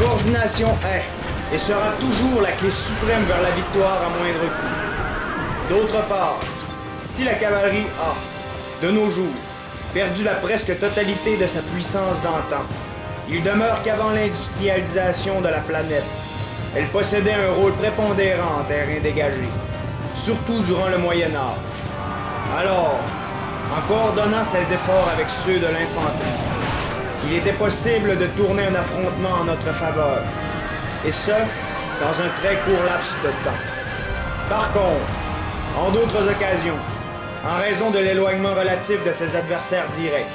coordination est et sera toujours la clé suprême vers la victoire à moindre coût. D'autre part, si la cavalerie a, de nos jours, perdu la presque totalité de sa puissance d'antan, il demeure qu'avant l'industrialisation de la planète, elle possédait un rôle prépondérant en terrain dégagé, surtout durant le Moyen Âge. Alors, en coordonnant ses efforts avec ceux de l'infanterie, il était possible de tourner un affrontement en notre faveur, et ce, dans un très court laps de temps. Par contre, en d'autres occasions, en raison de l'éloignement relatif de ses adversaires directs,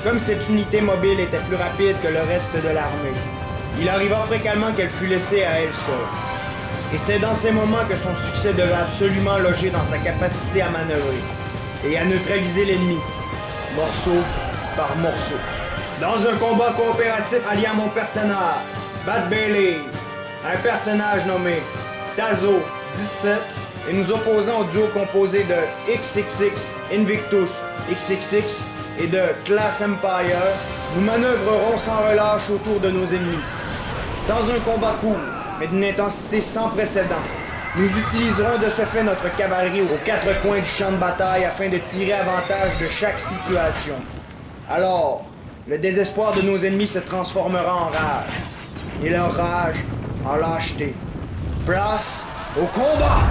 comme cette unité mobile était plus rapide que le reste de l'armée, il arriva fréquemment qu'elle fût laissée à elle seule. Et c'est dans ces moments que son succès devait absolument loger dans sa capacité à manœuvrer et à neutraliser l'ennemi, morceau par morceau. Dans un combat coopératif allié à mon personnage, Bad Baileys, un personnage nommé Tazo 17, et nous opposant au duo composé de XXX Invictus XXX et de Class Empire, nous manœuvrerons sans relâche autour de nos ennemis. Dans un combat court, mais d'une intensité sans précédent, nous utiliserons de ce fait notre cavalerie aux quatre coins du champ de bataille afin de tirer avantage de chaque situation. Alors, le désespoir de nos ennemis se transformera en rage, et leur rage en lâcheté. Place au combat!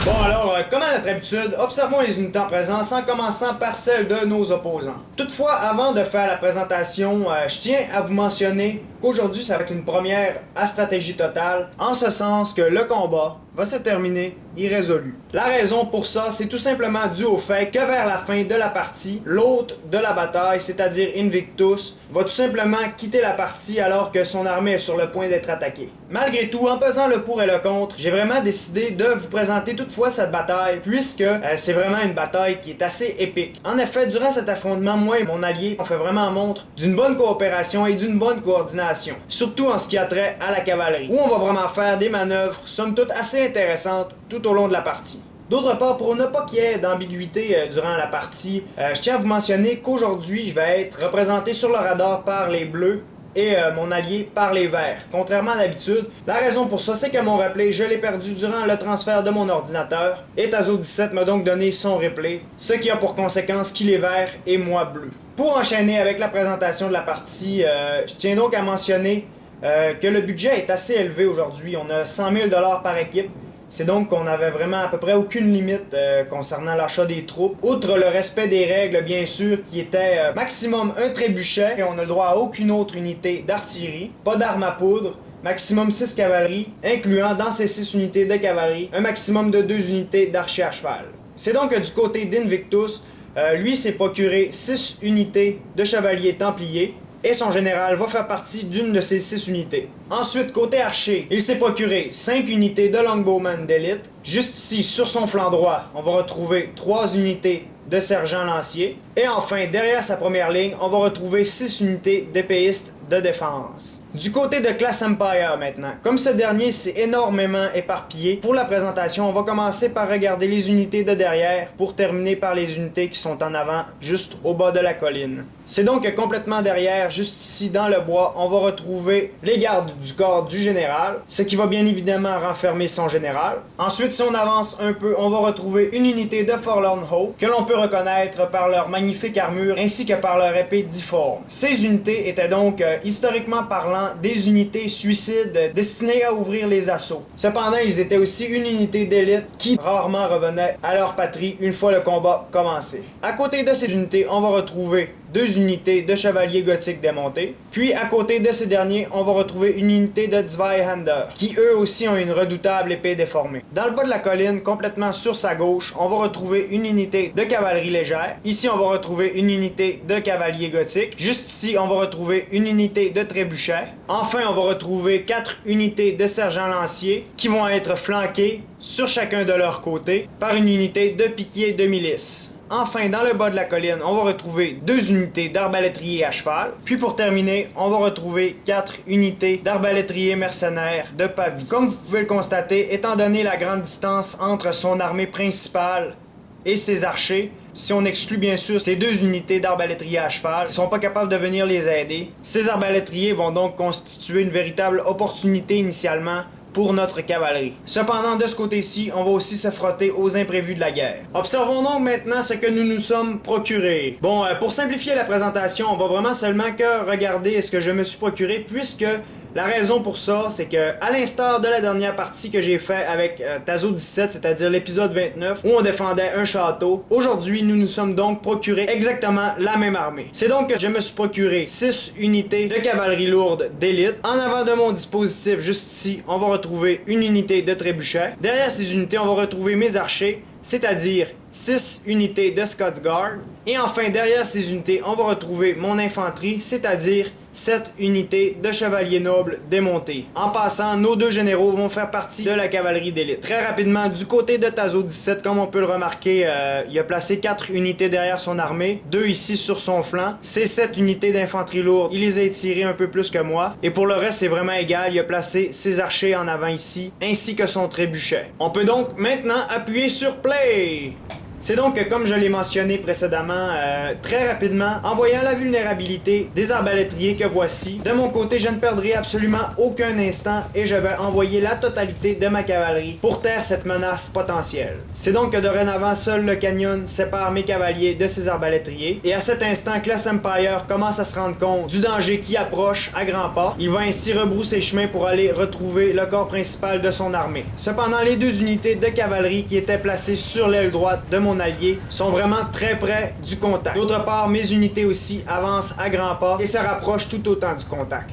Bon alors, comme à notre habitude, observons les unités en présence en commençant par celles de nos opposants. Toutefois, avant de faire la présentation, je tiens à vous mentionner qu'aujourd'hui ça va être une première à stratégie totale, en ce sens que le combat va se terminer irrésolu. La raison pour ça, c'est tout simplement dû au fait que vers la fin de la partie, l'hôte de la bataille, c'est-à-dire Invictus, va tout simplement quitter la partie alors que son armée est sur le point d'être attaquée. Malgré tout, en pesant le pour et le contre, j'ai vraiment décidé de vous présenter toutefois cette bataille, puisque c'est vraiment une bataille qui est assez épique. En effet, durant cet affrontement, moi et mon allié, on fait vraiment montre d'une bonne coopération et d'une bonne coordination, surtout en ce qui a trait à la cavalerie, où on va vraiment faire des manœuvres, somme toute assez intéressantes, tout au long de la partie. D'autre part, pour ne pas qu'il y ait d'ambiguïté durant la partie, je tiens à vous mentionner qu'aujourd'hui, je vais être représenté sur le radar par les bleus et mon allié par les verts. Contrairement à d'habitude, la raison pour ça, c'est que mon replay, je l'ai perdu durant le transfert de mon ordinateur, et Tazo17 m'a donc donné son replay, ce qui a pour conséquence qu'il est vert et moi bleu. Pour enchaîner avec la présentation de la partie, je tiens donc à mentionner que le budget est assez élevé aujourd'hui. On a 100 000 $ par équipe. C'est donc qu'on avait vraiment à peu près aucune limite concernant l'achat des troupes. Outre le respect des règles, bien sûr, qui était maximum un trébuchet, et on n'a le droit à aucune autre unité d'artillerie, pas d'armes à poudre, maximum 6 cavaleries, incluant dans ces 6 unités de cavalerie, un maximum de 2 unités d'archers à cheval. C'est donc que du côté d'Invictus, lui s'est procuré 6 unités de chevaliers templiers, et son général va faire partie d'une de ces 6 unités. Ensuite, côté archer, il s'est procuré 5 unités de longbowmen d'élite. Juste ici, sur son flanc droit, on va retrouver 3 unités de sergents lanciers. Et enfin, derrière sa première ligne, on va retrouver 6 unités d'épéistes de défense. Du côté de Class Empire maintenant, comme ce dernier s'est énormément éparpillé, pour la présentation, on va commencer par regarder les unités de derrière pour terminer par les unités qui sont en avant, juste au bas de la colline. C'est donc que complètement derrière, juste ici dans le bois, on va retrouver les gardes du corps du général, ce qui va bien évidemment renfermer son général. Ensuite, si on avance un peu, on va retrouver une unité de Forlorn Hope, que l'on peut reconnaître par leur magnifique armure ainsi que par leur épée difforme. Ces unités étaient donc, historiquement parlant, des unités suicides destinées à ouvrir les assauts. Cependant, ils étaient aussi une unité d'élite qui rarement revenait à leur patrie une fois le combat commencé. À côté de ces unités, on va retrouver 2 unités de chevaliers gothiques démontés. Puis à côté de ces derniers, on va retrouver une unité de Zweihander, qui eux aussi ont une redoutable épée déformée. Dans le bas de la colline, complètement sur sa gauche, on va retrouver une unité de cavalerie légère. Ici, on va retrouver une unité de cavaliers gothiques. Juste ici, on va retrouver une unité de trébuchets. Enfin, on va retrouver 4 unités de sergents lanciers qui vont être flanqués sur chacun de leurs côtés par une unité de piquiers de milice. Enfin, dans le bas de la colline, on va retrouver 2 unités d'arbalétriers à cheval. Puis pour terminer, on va retrouver 4 unités d'arbalétriers mercenaires de Pavie. Comme vous pouvez le constater, étant donné la grande distance entre son armée principale et ses archers, si on exclut bien sûr ces 2 unités d'arbalétriers à cheval, ils ne sont pas capables de venir les aider. Ces arbalétriers vont donc constituer une véritable opportunité initialement pour notre cavalerie. Cependant, de ce côté-ci, on va aussi se frotter aux imprévus de la guerre. Observons donc maintenant ce que nous nous sommes procurés. Bon, pour simplifier la présentation, on va vraiment seulement que regarder ce que je me suis procuré, puisque la raison pour ça, c'est que, à l'instar de la dernière partie que j'ai fait avec Tazo 17, c'est-à-dire l'épisode 29, où on défendait un château, aujourd'hui, nous nous sommes donc procuré exactement la même armée. C'est donc que je me suis procuré 6 unités de cavalerie lourde d'élite. En avant de mon dispositif, juste ici, on va retrouver une unité de trébuchets. Derrière ces unités, on va retrouver mes archers, c'est-à-dire 6 unités de Scots Guard. Et enfin, derrière ces unités, on va retrouver mon infanterie, c'est-à-dire 7 unités de chevaliers nobles démontés. En passant, nos 2 généraux vont faire partie de la cavalerie d'élite. Très rapidement, du côté de Tazo 17, comme on peut le remarquer, il a placé 4 unités derrière son armée, 2 ici sur son flanc. Ces 7 unités d'infanterie lourde, il les a étirées un peu plus que moi. Et pour le reste, c'est vraiment égal, il a placé ses archers en avant ici, ainsi que son trébuchet. On peut donc maintenant appuyer sur Play! C'est donc que, comme je l'ai mentionné précédemment, très rapidement, en voyant la vulnérabilité des arbalétriers que voici, de mon côté, je ne perdrai absolument aucun instant et je vais envoyer la totalité de ma cavalerie pour taire cette menace potentielle. C'est donc que dorénavant, seul le canyon sépare mes cavaliers de ces arbalétriers, et à cet instant, Class Empire commence à se rendre compte du danger qui approche à grands pas. Il va ainsi rebrousser chemin pour aller retrouver le corps principal de son armée. Cependant, les 2 unités de cavalerie qui étaient placées sur l'aile droite de mon allié sont vraiment très près du contact. D'autre part, mes unités aussi avancent à grands pas et se rapprochent tout autant du contact.